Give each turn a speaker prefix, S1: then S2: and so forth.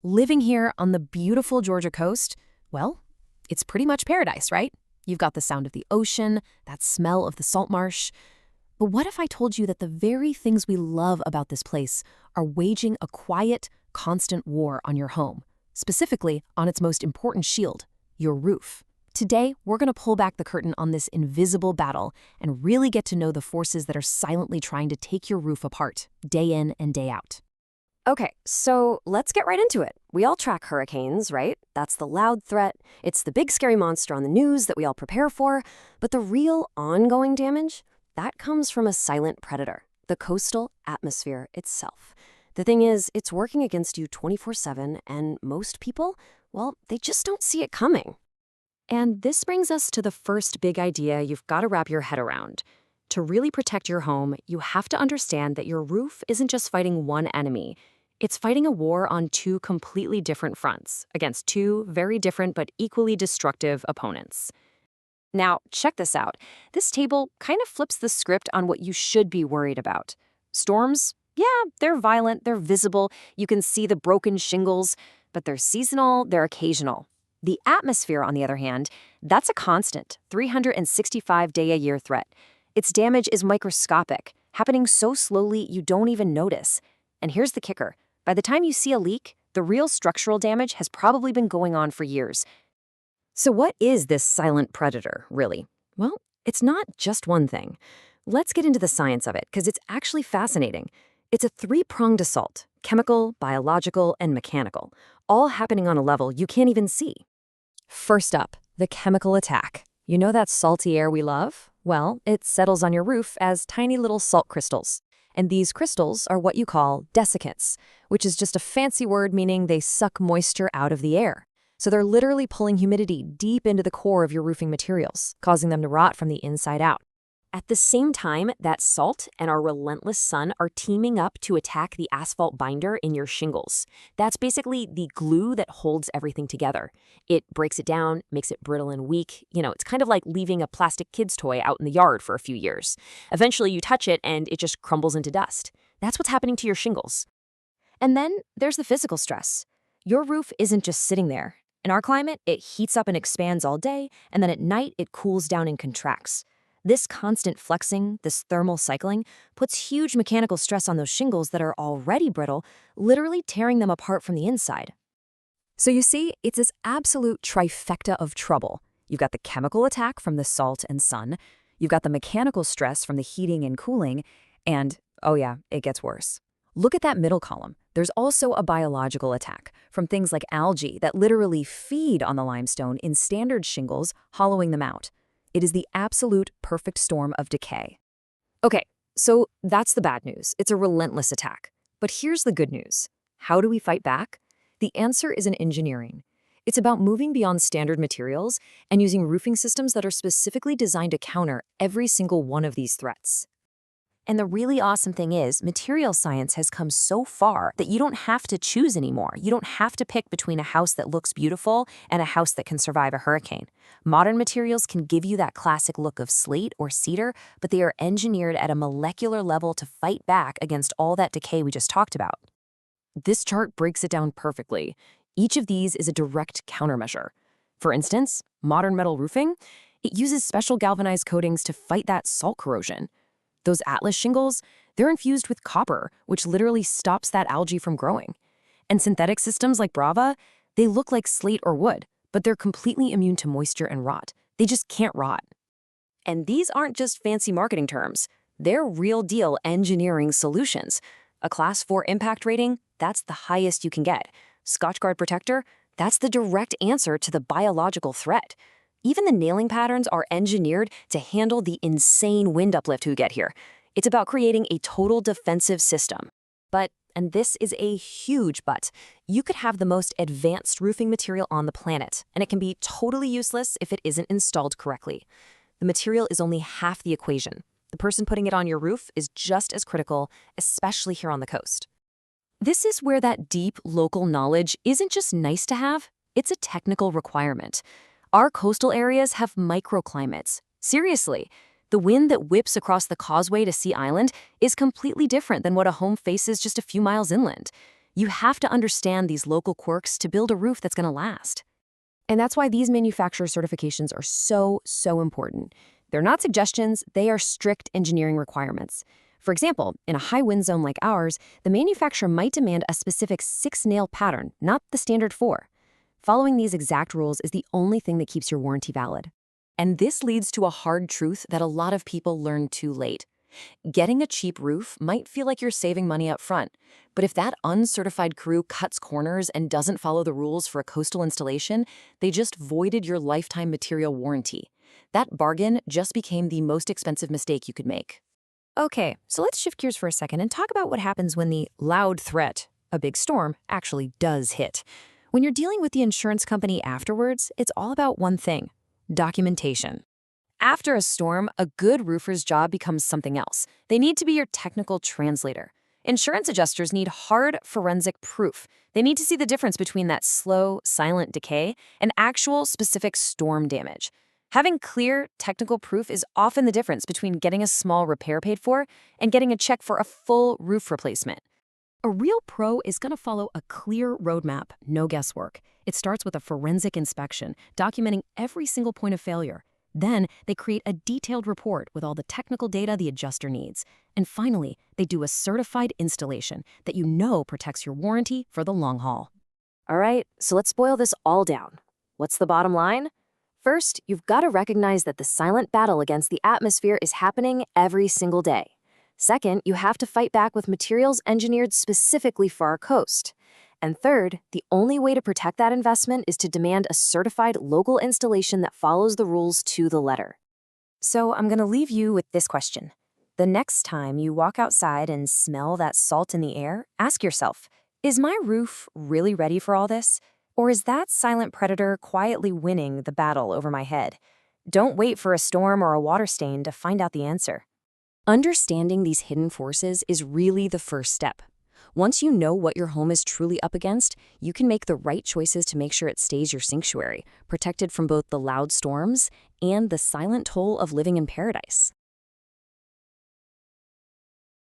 S1: Living here on the beautiful Georgia coast, well, it's pretty much paradise, right? You've got the sound of the ocean, that smell of the salt marsh. But what if I told you that the very things we love about this place are waging a quiet, constant war on your home, specifically on its most important shield, your roof? Today, we're going to pull back the curtain on this invisible battle and really get to know the forces that are silently trying to take your roof apart, day in and day out.
S2: Okay, so let's get right into it. We all track hurricanes, right? That's the loud threat. It's the big scary monster on the news that we all prepare for. But the real ongoing damage, that comes from a silent predator, the coastal atmosphere itself. The thing is, it's working against you 24/7, and most people, well, they just don't see it coming. And this brings us to the first big idea you've got to wrap your head around. To really protect your home, you have to understand that your roof isn't just fighting one enemy. It's fighting a war on two completely different fronts, against two very different but equally destructive opponents. Now, check this out. This table kind of flips the script on what you should be worried about. Storms? Yeah, they're violent, they're visible, you can see the broken shingles, but they're seasonal, they're occasional. The atmosphere, on the other hand, that's a constant, 365-day-a-year threat. Its damage is microscopic, happening so slowly you don't even notice. And here's the kicker. By the time you see a leak, the real structural damage has probably been going on for years. So what is this silent predator, really? Well, it's not just one thing. Let's get into the science of it, because it's actually fascinating. It's a three-pronged assault: chemical, biological, and mechanical, all happening on a level you can't even see. First up, the chemical attack. You know that salty air we love? Well, it settles on your roof as tiny little salt crystals. And these crystals are what you call desiccants, which is just a fancy word meaning they suck moisture out of the air. So they're literally pulling humidity deep into the core of your roofing materials, causing them to rot from the inside out. At the same time, that salt and our relentless sun are teaming up to attack the asphalt binder in your shingles. That's basically the glue that holds everything together. It breaks it down, makes it brittle and weak. It's kind of like leaving a plastic kid's toy out in the yard for a few years. Eventually you touch it and it just crumbles into dust. That's what's happening to your shingles. And then there's the physical stress. Your roof isn't just sitting there. In our climate, it heats up and expands all day, and then at night it cools down and contracts. This constant flexing, this thermal cycling, puts huge mechanical stress on those shingles that are already brittle, literally tearing them apart from the inside. So you see, it's this absolute trifecta of trouble. You've got the chemical attack from the salt and sun, you've got the mechanical stress from the heating and cooling, and, oh yeah, it gets worse. Look at that middle column. There's also a biological attack from things like algae that literally feed on the limestone in standard shingles, hollowing them out. It is the absolute perfect storm of decay. Okay, so that's the bad news. It's a relentless attack. But here's the good news. How do we fight back? The answer is in engineering. It's about moving beyond standard materials and using roofing systems that are specifically designed to counter every single one of these threats. And the really awesome thing is, material science has come so far that you don't have to choose anymore. You don't have to pick between a house that looks beautiful and a house that can survive a hurricane. Modern materials can give you that classic look of slate or cedar, but they are engineered at a molecular level to fight back against all that decay we just talked about. This chart breaks it down perfectly. Each of these is a direct countermeasure. For instance, modern metal roofing, it uses special galvanized coatings to fight that salt corrosion. Those Atlas shingles, they're infused with copper, which literally stops that algae from growing. And synthetic systems like Brava, they look like slate or wood, but they're completely immune to moisture and rot. They just can't rot. And these aren't just fancy marketing terms. They're real-deal engineering solutions. A Class 4 impact rating, that's the highest you can get. Scotchgard Protector, that's the direct answer to the biological threat. Even the nailing patterns are engineered to handle the insane wind uplift we get here. It's about creating a total defensive system. But, and this is a huge but, you could have the most advanced roofing material on the planet, and it can be totally useless if it isn't installed correctly. The material is only half the equation. The person putting it on your roof is just as critical, especially here on the coast. This is where that deep local knowledge isn't just nice to have, it's a technical requirement. Our coastal areas have microclimates. Seriously, the wind that whips across the causeway to Sea Island is completely different than what a home faces just a few miles inland.
S1: You have to understand these local quirks to build a roof that's going to last. And that's why these manufacturer certifications are so important. They're not suggestions, they are strict engineering requirements. For example, in a high wind zone like ours, the manufacturer might demand a specific 6-nail pattern, not the standard 4. Following these exact rules is the only thing that keeps your warranty valid. And this leads to a hard truth that a lot of people learn too late. Getting a cheap roof might feel like you're saving money up front, but if that uncertified crew cuts corners and doesn't follow the rules for a coastal installation, they just voided your lifetime material warranty. That bargain just became the most expensive mistake you could make. Okay, so let's shift gears for a second and talk about what happens when the loud threat, a big storm, actually does hit. When you're dealing with the insurance company afterwards, it's all about one thing: documentation. After a storm, a good roofer's job becomes something else. They need to be your technical translator. Insurance adjusters need hard forensic proof. They need to see the difference between that slow, silent decay and actual specific storm damage. Having clear, technical proof is often the difference between getting a small repair paid for and getting a check for a full roof replacement. A real pro is going to follow a clear roadmap, no guesswork. It starts with a forensic inspection, documenting every single point of failure. Then, they create a detailed report with all the technical data the adjuster needs. And finally, they do a certified installation that you know protects your warranty for the long haul.
S2: All right, so let's boil this all down. What's the bottom line? First, you've got to recognize that the silent battle against the atmosphere is happening every single day. Second, you have to fight back with materials engineered specifically for our coast. And third, the only way to protect that investment is to demand a certified local installation that follows the rules to the letter.
S1: So I'm going to leave you with this question. The next time you walk outside and smell that salt in the air, ask yourself, is my roof really ready for all this? Or is that silent predator quietly winning the battle over my head? Don't wait for a storm or a water stain to find out the answer. Understanding these hidden forces is really the first step. Once you know what your home is truly up against, you can make the right choices to make sure it stays your sanctuary, protected from both the loud storms and the silent toll of living in paradise.